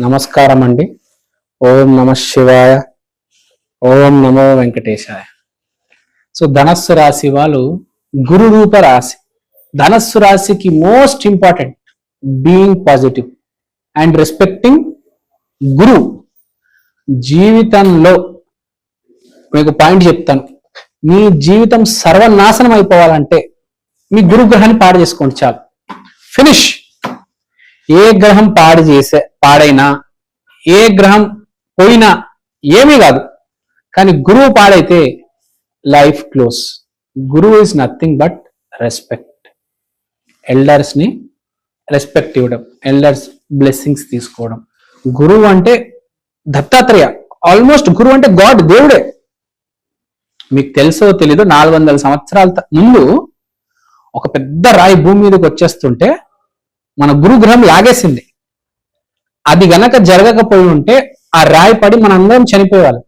నమస్కారం అండి. ఓం నమ శివాయ, ఓం నమో వెంకటేశాయ. సో ధనస్సు రాశి వాళ్ళు గురు రూప రాశి. ధనస్సు రాశికి most important being positive and respecting గురు. జీవితంలో మీకు పాయింట్ చెప్తాను. మీ జీవితం సర్వనాశనం అయిపోవాలంటే మీ గురు గ్రహాన్ని పాడు చేసుకోండి, చాలు, ఫినిష్. ఏ గ్రహం పాడైనా, ఏ గ్రహం పోయినా ఏమీ కాదు, కానీ గురువు పాడైతే లైఫ్ క్లోజ్. గురువు is nothing but respect. Elders ని రెస్పెక్ట్ ఇవ్వడం, ఎల్డర్స్ బ్లెస్సింగ్స్ తీసుకోవడం. గురువు అంటే దత్తాత్రేయ, ఆల్మోస్ట్ గురువు అంటే గాడ్, దేవుడే. మీకు తెలుసో తెలీదో 400 సంవత్సరాల ముందు ఒక పెద్ద రాయి భూమి మీదకి వచ్చేస్తుంటే మన గురుగ్రహం లాగేసింది. అది గనక జరగకపోయి ఉంటే ఆ రాయి పడి మనందరం చనిపోయేవాళ్ళం.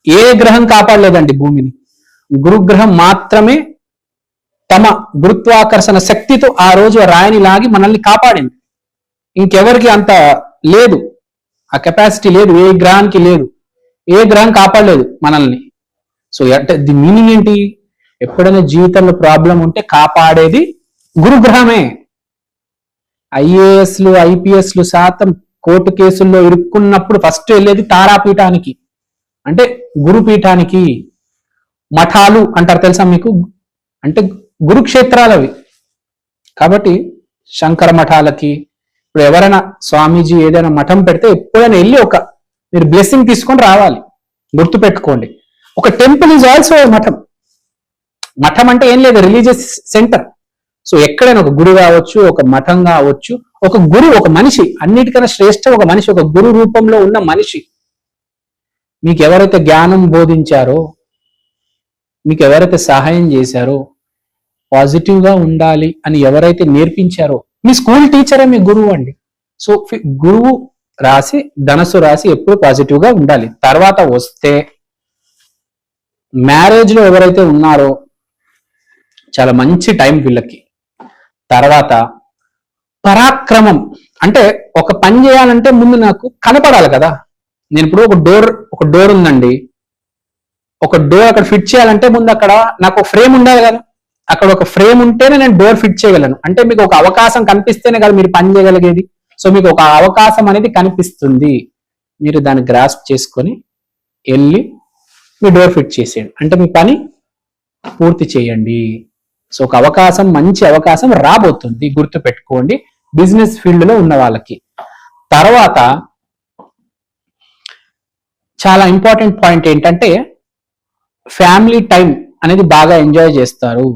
ఏ గ్రహం కాపాడలేదండి భూమిని, గురుగ్రహం మాత్రమే తమ గురుత్వాకర్షణ శక్తితో ఆ రోజు రాయిని లాగి మనల్ని కాపాడింది. ఇంకెవరికి అంత లేదు, ఆ కెపాసిటీ లేదు, ఏ గ్రహానికి లేదు. ఏ గ్రహం కాపాడలేదు మనల్ని. సో అంటే ది మీనింగ్ ఏంటి? ఎప్పుడైనా జీవితంలో ప్రాబ్లం ఉంటే కాపాడేది గురుగ్రహమే. ఐఏఎస్లు ఐపీఎస్లు శాతం కోర్టు కేసుల్లో ఇరుక్కున్నప్పుడు ఫస్ట్ వెళ్ళేది తారాపీఠానికి, అంటే గురుపీఠానికి. మఠాలు అంటారు తెలుసా మీకు, అంటే గురుక్షేత్రాలు అవి. కాబట్టి శంకర మఠాలకి, ఇప్పుడు ఎవరైనా స్వామీజీ ఏదైనా మఠం పెడితే ఎప్పుడైనా వెళ్ళి మీరు బ్లెస్సింగ్ తీసుకొని రావాలి. గుర్తు పెట్టుకోండి, ఒక టెంపుల్ ఈజ్ ఆల్సో మఠం. మఠం అంటే ఏం లేదు, రిలీజియస్ సెంటర్. సో ఎక్కడైనా ఒక గుడి కావచ్చు, ఒక మఠం కావచ్చు, ఒక గురు, ఒక మనిషి, అన్నిటికన్నా శ్రేష్ఠ ఒక మనిషి, ఒక గురు రూపంలో ఉన్న మనిషి. మీకు ఎవరైతే జ్ఞానం బోధించారో, మీకు ఎవరైతే సహాయం చేశారో, పాజిటివ్ గా ఉండాలి అని ఎవరైతే నేర్పించారో, మీ స్కూల్ టీచరే మీ గురువు అండి. సో గురువు రాశి, ధనస్సు రాశి ఎప్పుడు పాజిటివ్ గా ఉండాలి. తర్వాత వస్తే మ్యారేజ్ లో ఎవరైతే ఉన్నారో చాలా మంచి టైం వీళ్ళకి. తర్వాత పరాక్రమం, అంటే ఒక పని చేయాలంటే ముందు నాకు కనపడాలి కదా. నేను ఇప్పుడు ఒక డోర్ ఉందండి, ఒక డోర్ అక్కడ ఫిట్ చేయాలంటే ముందు అక్కడ నాకు ఒక ఫ్రేమ్ ఉండాలి కదా. అక్కడ ఒక ఫ్రేమ్ ఉంటేనే నేను డోర్ ఫిట్ చేయగలను. అంటే మీకు ఒక అవకాశం కనిపిస్తేనే కదా మీరు పని చేయగలిగేది. సో మీకు ఒక అవకాశం అనేది కనిపిస్తుంది, మీరు దాన్ని గ్రాస్ప్ చేసుకొని వెళ్ళి మీ డోర్ ఫిట్ చేసేయండి, అంటే మీ పని పూర్తి చేయండి. సో ఒక అవకాశం, మంచి అవకాశం రాబోతుంది, గుర్తు పెట్టుకోండి బిజినెస్ ఫీల్డ్ లో ఉన్న వాళ్ళకి. తర్వాత చాలా ఇంపార్టెంట్ పాయింట్ ఏంటంటే ఫ్యామిలీ టైం అనేది బాగా ఎంజాయ్ చేస్తారు.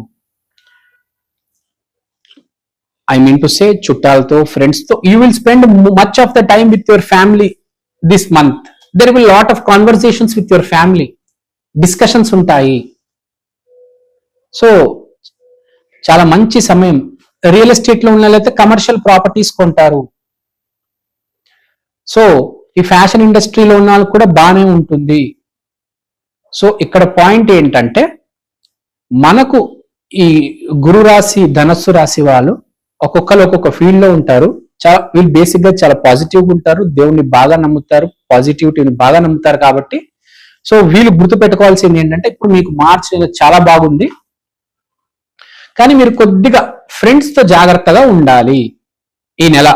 ఐ మీన్ టు సే చుట్టాలతో, ఫ్రెండ్స్ తో you will spend much of the time with your family this month. There will lot of conversations with your family, discussions ఉంటాయి. So చాలా మంచి సమయం. రియల్ ఎస్టేట్ లో ఉన్న వాళ్ళైతే కమర్షియల్ ప్రాపర్టీస్ కొంటారు. సో ఈ ఫ్యాషన్ ఇండస్ట్రీలో ఉన్న వాళ్ళకి కూడా బాగానే ఉంటుంది. సో ఇక్కడ పాయింట్ ఏంటంటే మనకు ఈ గురు రాశి, ధనస్సు రాశి వాళ్ళు ఒక్కొక్కరు ఒక్కొక్క ఫీల్డ్ లో ఉంటారు. వీళ్ళు బేసిక్ గా చాలా పాజిటివ్గా ఉంటారు, దేవుణ్ణి బాగా నమ్ముతారు, పాజిటివిటీని బాగా నమ్ముతారు. కాబట్టి సో వీళ్ళు గుర్తు పెట్టుకోవాల్సింది ఏంటంటే ఇప్పుడు మీకు మార్చ్ చాలా బాగుంది, కానీ మీరు కొద్దిగా ఫ్రెండ్స్ తో జాగ్రత్తగా ఉండాలి. ఈ నెల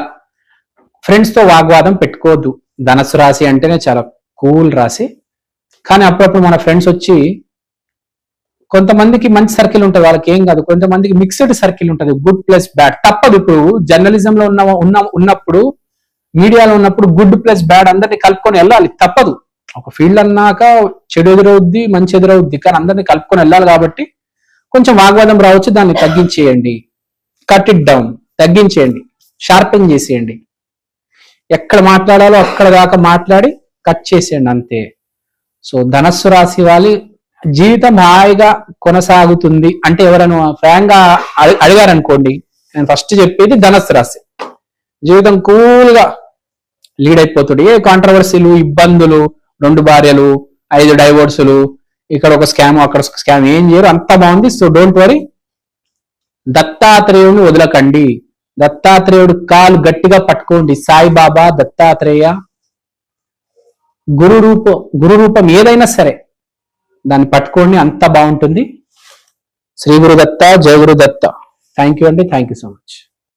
ఫ్రెండ్స్ తో వాగ్వాదం పెట్టుకోవద్దు. ధనస్సు రాశి అంటేనే చాలా కూల్ రాశి, కానీ అప్పుడప్పుడు మన ఫ్రెండ్స్ వచ్చి, కొంతమందికి మంచి సర్కిల్ ఉంటుంది, వాళ్ళకి ఏం కాదు. కొంతమందికి మిక్స్డ్ సర్కిల్ ఉంటుంది, గుడ్ ప్లస్ బ్యాడ్. తప్పదు. ఇప్పుడు జర్నలిజంలో ఉన్నప్పుడు, మీడియాలో ఉన్నప్పుడు గుడ్ ప్లస్ బ్యాడ్ అందరినీ కలుపుకొని వెళ్ళాలి, తప్పదు. ఒక ఫీల్డ్ అన్నాక చెడు ఎదురవుద్ది, మంచి ఎదురవుద్ది, కానీ అందరినీ కలుపుకొని వెళ్ళాలి. కాబట్టి కొంచెం వాగ్వాదం రావచ్చు, దాన్ని తగ్గించేయండి, కట్ ఇట్ డౌన్, తగ్గించేయండి, షార్పెన్ చేసేయండి. ఎక్కడ మాట్లాడాలో అక్కడ దాకా మాట్లాడి కట్ చేసేయండి, అంతే. సో ధనస్సు రాశి వాళ్ళ జీవితం హాయిగా కొనసాగుతుంది అంటే ఎవరైనా ఫ్రాంక్ గా అడిగారనుకోండి, నేను ఫస్ట్ చెప్పేది ధనస్సు రాశి జీవితం కూల్ గా లీడ్ అయిపోతుంది. ఏ కాంట్రవర్సీలు, ఇబ్బందులు, 2 భార్యలు, 5 డైవోర్సులు, ఇక్కడ ఒక స్కామ్, అక్కడ ఒక స్కామ్, ఏం చేయరు, అంతా బాగుంది. సో డోంట్ వరీ, దత్తాత్రేయుని వదలకండి. దత్తాత్రేయుడు కాలు గట్టిగా పట్టుకోండి. సాయిబాబా, దత్తాత్రేయ, గురు రూపం ఏదైనా సరే దాన్ని పట్టుకోండి, అంత బాగుంటుంది. శ్రీ గురు దత్త, జయ గురు దత్త. థ్యాంక్ యూ అండి. Thank you so much.